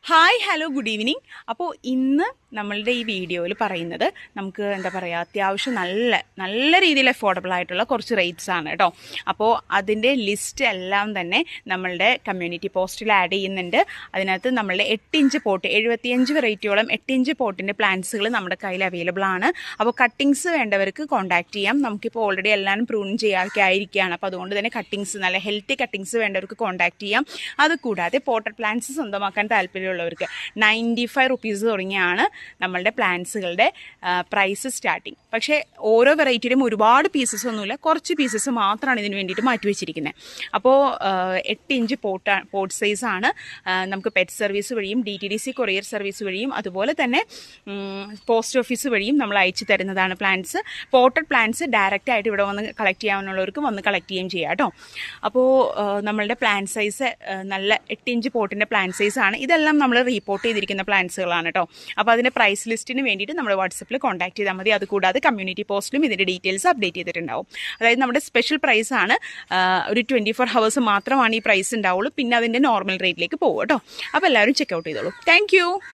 Hi hello good evening. അപ്പോൾ ഇന്ന് നമ്മളുടെ ഈ വീഡിയോയിൽ പറയുന്നത് നമുക്ക് എന്താ പറയുക, അത്യാവശ്യം നല്ല രീതിയിൽ അഫോർഡബിൾ ആയിട്ടുള്ള കുറച്ച് റേറ്റ്സ് ആണ് കേട്ടോ. അപ്പോൾ അതിൻ്റെ ലിസ്റ്റ് എല്ലാം തന്നെ നമ്മളുടെ കമ്മ്യൂണിറ്റി പോസ്റ്റിൽ ആഡ് ചെയ്യുന്നുണ്ട്. അതിനകത്ത് നമ്മളുടെ 8 ഇഞ്ച് പോട്ട് 75 വെറൈറ്റിയോളം 8 ഇഞ്ച് പോട്ടിൻ്റെ പ്ലാന്റ്സുകൾ നമ്മുടെ കയ്യിൽ അവൈലബിൾ ആണ്. അപ്പോൾ കട്ടിങ്സ് വേണ്ടവർക്ക് കോൺടാക്ട് ചെയ്യാം. നമുക്കിപ്പോൾ ഓൾറെഡി എല്ലാം പ്രൂൺ ചെയ്യാനൊക്കെ ആയിരിക്കുകയാണ്. അപ്പോൾ അതുകൊണ്ട് തന്നെ കട്ടിങ്സ്, നല്ല ഹെൽത്തി കട്ടിങ്സ് വേണ്ടവർക്ക് കോൺടാക്ട് ചെയ്യാം. അതുകൂടാതെ പോട്ടഡ് പ്ലാന്റ്സ് സ്വന്തമാക്കാൻ താല്പര്യമുള്ളവർക്ക് 95 റുപ്പീസ് തുടങ്ങിയാണ് നമ്മളുടെ പ്ലാന്റ്സുകളുടെ പ്രൈസ് സ്റ്റാർട്ടിങ്. പക്ഷേ ഓരോ വെറൈറ്റിയിലും ഒരുപാട് പീസസ് ഒന്നുമില്ല, കുറച്ച് പീസസ് മാത്രമാണ് ഇതിന് വേണ്ടിയിട്ട് മാറ്റി വെച്ചിരിക്കുന്നത്. അപ്പോൾ 8 ഇഞ്ച് പോട്ട് സൈസാണ്. നമുക്ക് പെറ്റ് സർവീസ് വഴിയും DTDC കൊറിയർ സർവീസ് വഴിയും അതുപോലെ തന്നെ പോസ്റ്റ് ഓഫീസ് വഴിയും നമ്മൾ അയച്ചു തരുന്നതാണ് പ്ലാന്റ്സ്. പോട്ടഡ് പ്ലാന്റ്സ് ഡയറക്റ്റ് ആയിട്ട് ഇവിടെ വന്ന് കളക്ട് ചെയ്യാവുന്നവർക്ക് വന്ന് കളക്ട് ചെയ്യുകയും ചെയ്യാം കേട്ടോ. അപ്പോൾ നമ്മളുടെ പ്ലാന്റ് സൈസ് നല്ല 8 ഇഞ്ച് പോട്ടിൻ്റെ പ്ലാന്റ് സൈസാണ്. ഇതെല്ലാം നമ്മൾ റിപ്പോർട്ട് ചെയ്തിരിക്കുന്ന പ്ലാന്റ്സുകളാണ് കേട്ടോ. അപ്പോൾ അതിൻ്റെ പ്രൈസ് ലിസ്റ്റിന് വേണ്ടിയിട്ട് നമ്മൾ വാട്സപ്പിൽ കോൺടാക്ട് ചെയ്താൽ മതി. അതുകൂടാതെ കമ്മ്യൂണിറ്റി പോസ്റ്റിലും ഇതിൻ്റെ ഡീറ്റെയിൽസ് അപ്ഡേറ്റ് ചെയ്തിട്ടുണ്ടാവും. അതായത് നമ്മുടെ സ്പെഷ്യൽ പ്രൈസ് ആണ്. ഒരു 24 ഹവേഴ്സ് മാത്രമാണ് ഈ പ്രൈസ് ഉണ്ടാവുള്ളൂ. പിന്നെ അതിൻ്റെ നോർമൽ റേറ്റിലേക്ക് പോകും കേട്ടോ. അപ്പോൾ എല്ലാവരും ചെക്കൗട്ട് ചെയ്തോളൂ. താങ്ക്